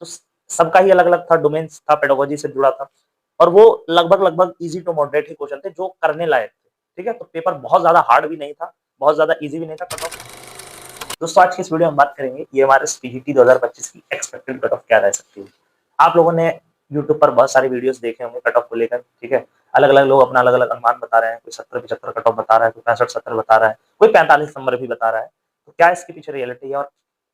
तो सबका ही अलग अलग था, डोमेन्स था, पेडागोजी से जुड़ा था और वो लगभग लगभग इजी टू मॉडरेट ही क्वेश्चन थे जो करने लायक थे। ठीक है, तो पेपर बहुत ज्यादा हार्ड भी नहीं था, बहुत ज्यादा इजी भी नहीं था। कट ऑफ दोस्तों आज की इस वीडियो में बात करेंगे ये हमारे पीजीटी 2025 की एक्सपेक्टेड कट ऑफ क्या रह सकती है। आप लोगों ने यूट्यूब पर बहुत सारे वीडियोस देखे होंगे कट ऑफ को लेकर। ठीक है, अलग अलग लोग अपना अलग अलग अनुमान बता रहे हैं, कोई 70-75 कट ऑफ बता रहा है, कोई 65-70 बता रहा है, कोई 45 नंबर भी बता रहा है। तो क्या इसके पीछे रियलिटी है और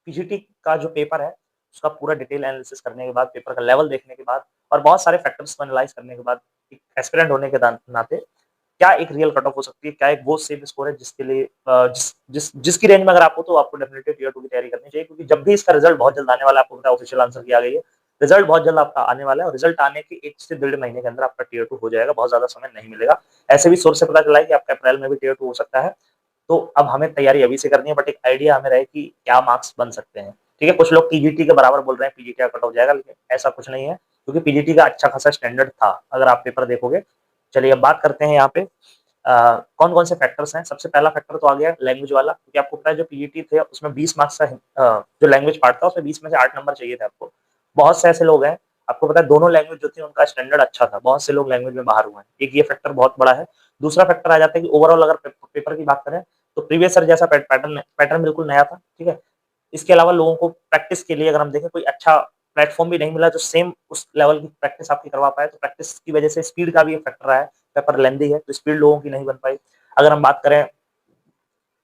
पीजीटी का जो पेपर है उसका पूरा डिटेल एनालिसिस करने के बाद, पेपर का लेवल देखने के बाद और बहुत सारे फैक्टर्स को एनालाइज करने के बाद, एक एस्पिरेंट होने के नाते क्या एक रियल कट ऑफ हो सकती है, क्या एक वो सेफ स्कोर है जिसके लिए जिसकी रेंज में अगर आप हो तो आपको डेफिनेटली टियर 2 की तैयारी करनी चाहिए, क्योंकि जब भी इसका रिजल्ट बहुत जल्द आने वाला है, आपको पता है ऑफिशियल आंसर की आ गई है, रिजल्ट बहुत जल्द आपका आने वाला है और रिजल्ट आने के 1 से 1.5 महीने के अंदर आपका टियर 2 हो जाएगा, बहुत ज्यादा समय नहीं मिलेगा। ऐसे भी सोर्स से पता चला है कि आपका अप्रैल में भी टियर 2 हो सकता है। तो अब हमें तैयारी अभी से करनी है, बट एक आइडिया हमें रहे कि क्या मार्क्स बन सकते हैं। ठीक है, कुछ लोग पीजीटी के बराबर बोल रहे हैं, पीजीटी का कट ऑफ जाएगा, लेकिन ऐसा कुछ नहीं है, क्योंकि पीजीटी का अच्छा खासा स्टैंडर्ड था अगर आप पेपर देखोगे। चलिए अब बात करते हैं यहाँ पे कौन कौन से फैक्टर्स हैं। सबसे पहला फैक्टर तो आ गया लैंग्वेज वाला, क्योंकि आपको पता है जो पीजीटी थे उसमें 20 मार्क्स का जो लैंग्वेज पार्ट था उसमें 20 में से 8 नंबर चाहिए थे आपको। बहुत से ऐसे लोग हैं, आपको पता है दोनों लैंग्वेज जो थी उनका स्टैंडर्ड अच्छा था, बहुत से लोग लैंग्वेज में बाहर हुए हैं, एक ये फैक्टर बहुत बड़ा है। दूसरा फैक्टर आ जाता है कि ओवरऑल अगर पेपर की बात करें तो प्रीवियस ईयर जैसा पैटर्न बिल्कुल नया था। ठीक है, इसके अलावा लोगों को प्रैक्टिस के लिए अगर हम देखें कोई अच्छा प्लेटफॉर्म भी नहीं मिला जो सेम उस लेवल की प्रैक्टिस आपकी करवा पाए, तो प्रैक्टिस की वजह से स्पीड का भी एक फैक्टर है, पेपर लेंदी है तो स्पीड लोगों की नहीं बन पाई। अगर हम बात करें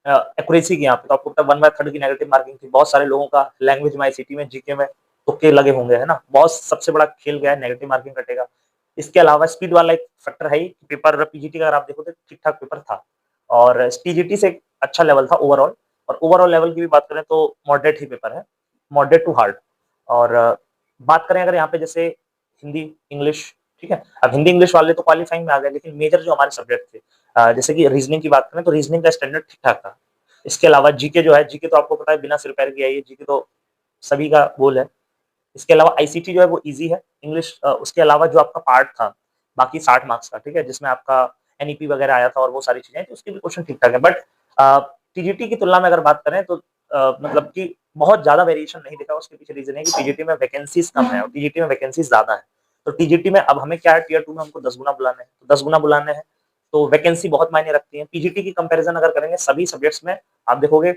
एक्यूरेसी की यहाँ पे, तो आपको पता है 1/3 की नेगेटिव मार्किंग थी, बहुत सारे लोगों का लैंग्वेज में, आईसीटी में, जीके में तुक्के लगे होंगे, है ना, बहुत सबसे बड़ा खेल गया है, नेगेटिव मार्किंग कटेगा। इसके अलावा स्पीड वाला एक फैक्टर है ही, पेपर पीजीटी का अगर आप देखो तो ठीक ठाक पेपर था और टीजीटी से अच्छा लेवल था ओवरऑल। और ओवरऑल लेवल की भी बात करें तो मॉडरेट ही पेपर है, मॉडरेट टू हार्ड। और बात करें अगर यहाँ पे जैसे हिंदी इंग्लिश, ठीक है, अब हिंदी इंग्लिश वाले तो क्वालिफाइंग में आ गए, लेकिन मेजर जो हमारे सब्जेक्ट थे जैसे कि रीजनिंग की बात करें तो रीजनिंग का स्टैंडर्ड ठीक ठाक था। इसके अलावा जीके जो है, जीके तो आपको पता है बिना सिर पैर की आई है, जीके तो सभी का गोल है। इसके अलावा आईसीटी जो है वो इजी है, इंग्लिश उसके अलावा जो आपका पार्ट था बाकी 60 मार्क्स का, ठीक है, जिसमें आपका एनईपी वगैरह आया था और वो सारी चीजें, तो उसके भी क्वेश्चन ठीक ठाक है। बट टीजीटी की तुलना में अगर बात करें तो मतलब कि बहुत ज्यादा वेरिएशन नहीं दिखा। उसके पीछे रीजन है कि टीजीटी में वैकेंसीज कम है और टीजीटी में वैकेंसीज ज्यादा है। तो टीजीटी में अब हमें क्या है, टियर 2 में हमको 10 गुना बुलाने हैं, तो 10 गुना बुलाने हैं तो वैकेंसी बहुत मायने रखती है। पीजीटी की कंपैरिजन अगर करेंगे सभी सब्जेक्ट्स में, आप देखोगे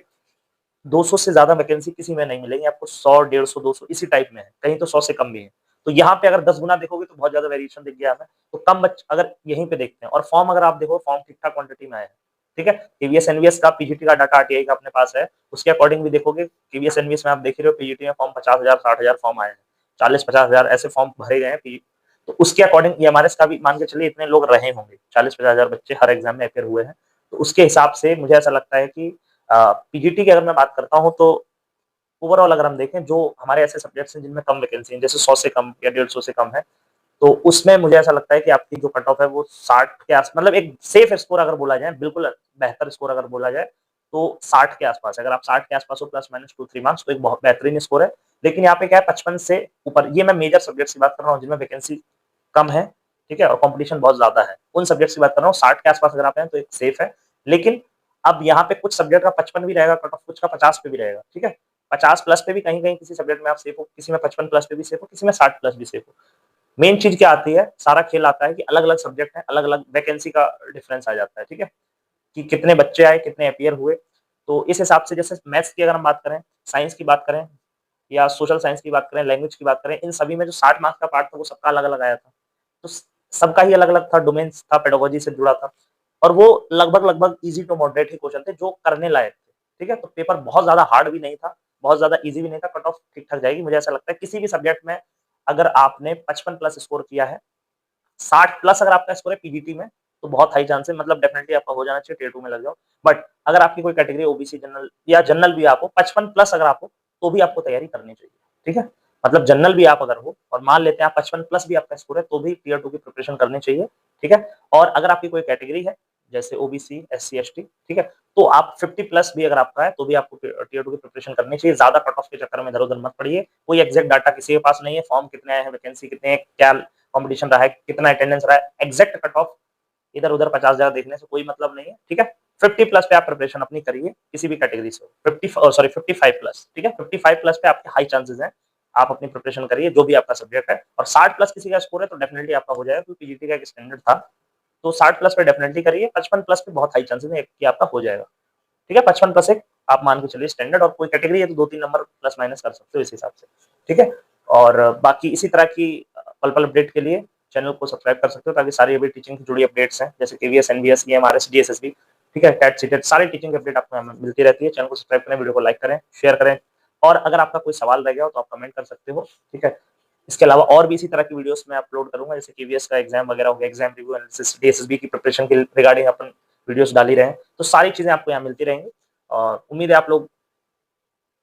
200 से ज्यादा वैकेंसी किसी में नहीं मिलेगी आपको, 100 150 200 इसी टाइप में है, कहीं तो 100 से कम भी है। तो यहाँ पे अगर 10 गुना देखोगे तो बहुत ज्यादा वेरिएशन दिख गया हमें। तो कम बच्चे अगर यहीं पे देखते हैं, और फॉर्म अगर आप देखो फॉर्म ठीक ठाक क्वांटिटी में आया है। ठीक है, केवीएस एनवीएस का पीजीटी का डाटा आरटीआई का अपने पास है, उसके अकॉर्डिंग भी देखोगे केवीएस एनवीएस में आप देख रहे हो पीजीटी में फॉर्म 50,000 60,000 फॉर्म आए हैं, 40-50,000 ऐसे फॉर्म भरे गए हैं। तो उसके अकॉर्डिंग एमआरएस का भी मान के चलिए इतने लोग रहे होंगे, 40-50,000 बच्चे हर एग्जाम में अपेयर हुए हैं। तो उसके हिसाब से मुझे ऐसा लगता है कि पीजीटी की अगर मैं बात करता हूँ तो ओवरऑल अगर हम देखें जो हमारे ऐसे सब्जेक्ट्स हैं जिनमें कम वैकेंसी है, जैसे 100 से कम या 150 से कम है, तो उसमें मुझे ऐसा लगता है कि आपकी जो कट ऑफ है वो 60 के आस, मतलब एक सेफ स्कोर अगर बोला जाए, बिल्कुल बेहतर स्कोर अगर बोला जाए तो 60 के आसपास है। अगर आप 60 के आसपास हो प्लस माइनस 2-3 मार्क्स तो एक बहुत बेहतरीन स्कोर है। लेकिन यहाँ पे क्या है 55 से ऊपर, ये मैं मेजर सब्जेक्ट्स की बात कर रहा हूँ जिनमें वैकेंसी कम है, ठीक है, और कॉम्पिटिशन बहुत ज्यादा है, उन सब्जेक्ट्स की बात कर रहा हूँ। 60 के आसपास अगर आप हैं तो एक सेफ है। लेकिन अब यहाँ पे कुछ सब्जेक्ट का 55 भी रहेगा कट ऑफ, कुछ का 50 पे भी रहेगा। ठीक है, 50 प्लस पे भी कहीं कहीं किसी सब्जेक्ट में आप सेफ हो, किसी में 55 प्लस पे भी सेफ हो, किसी में 60 प्लस भी सेफ हो। मेन चीज क्या आती है, सारा खेल आता है कि अलग अलग सब्जेक्ट है, अलग अलग वैकेंसी का डिफरेंस आ जाता है। ठीक है, कि कितने बच्चे आए, कितने अपियर हुए, तो इस हिसाब से जैसे मैथ्स की अगर हम बात करें, साइंस की बात करें या सोशल साइंस की बात करें, लैंग्वेज की बात करें, इन सभी में जो 60 मार्क्स का पार्ट था वो सबका अलग अलग आया था। तो सबका ही अलग अलग था, डोमेन्स था, पेडागोजी से जुड़ा था और वो लगभग लगभग इजी टू मॉडरेट ही क्वेश्चन थे जो करने लायक थे। ठीक है, तो पेपर बहुत ज्यादा हार्ड भी नहीं था, बहुत ज्यादा इजी भी नहीं था, कट ऑफ ठीक ठाक जाएगी। मुझे ऐसा लगता है किसी भी सब्जेक्ट में अगर आपने 55 प्लस स्कोर किया है, 60 प्लस अगर आपका स्कोर है पीजीटी में, तो बहुत हाई चांस है, मतलब डेफिनेटली आपका हो जाना चाहिए, टियर 2 में लग जाओ। बट अगर आपकी कोई कैटेगरी ओबीसी जनरल या जनरल भी आप हो, 55 प्लस अगर आप हो तो भी आपको तैयारी करनी चाहिए। ठीक है, मतलब जनरल भी आप अगर हो और मान लेते हैं आप 55 प्लस भी आपका स्कोर है तो भी टियर 2 की प्रिपरेशन करनी चाहिए। ठीक है, और अगर आपकी कोई कैटेगरी है जैसे ओबीसी एससी एसटी, ठीक है, तो आप 50 प्लस भी अगर आपका है तो भी आपको टियर 2 की प्रिपरेशन करनी चाहिए। ज्यादा कट ऑफ के चक्कर में इधर उधर मत पड़िए, कोई एग्जैक्ट डाटा किसी के पास नहीं है, फॉर्म कितने आए हैं, वैकेंसी कितने हैं, क्या कंपटीशन रहा है, कितना अटेंडेंस रहा है, एग्जैक्ट कट ऑफ इधर उधर 50 जगह देखने से कोई मतलब नहीं है। ठीक है, 50 प्लस पे आप प्रिपरेशन अपनी करिए किसी भी कैटेगरी से, 55 प्लस, ठीक है, 55 प्लस पे आपके हाई चांसेस हैं आप अपनी प्रिपरेशन करिए जो भी आपका सब्जेक्ट है, और 60 प्लस किसी का स्कोर है तो डेफिनेटली आपका हो जाएगा, क्योंकि पीजीटी का एक स्टैंडर्ड था। तो 60 प्लस पे डेफिनेटली करिए, 55 प्लस पे बहुत हाई चांसेस है कि आपका हो जाएगा। ठीक है, 55 प्लस एक आप मान के चलिए स्टैंडर्ड, और कोई कैटेगरी है तो 2-3 नंबर प्लस माइनस कर सकते हो इस हिसाब से। ठीक है, और बाकी इसी तरह की पल-पल अपडेट के लिए चैनल को सब्सक्राइब कर सकते हो, ताकि सारी अभी टीचिंग से जुड़ी अपडेट्स हैं, जैसे केवीएस, एनवीएस, ईएमआरएस, डीएसएसबी, ठीक है, टेट, सीटेट, सारी टीचिंग अपडेट आपको हमें मिलती रहती है। चैनल को सब्सक्राइब करें, वीडियो को लाइक करें, शेयर करें, और अगर आपका कोई सवाल रह गया हो तो आप कमेंट कर सकते हो। ठीक है, इसके अलावा और भी इसी तरह की वीडियोस मैं अपलोड करूंगा, जैसे केवीएस का एग्जाम वगैरह हो गया, एग्जाम रिव्यू एनालिसिस, डीएसएसबी की प्रिपरेशन के रिगार्डिंग अपन वीडियोस डाल ही रहे हैं, तो सारी चीजें आपको यहाँ मिलती रहेंगी, और उम्मीद है आप लोग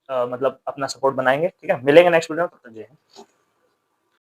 मतलब अपना सपोर्ट बनाएंगे। ठीक है, मिलेंगे नेक्स्ट वीडियो में, तब तक जय हिंद।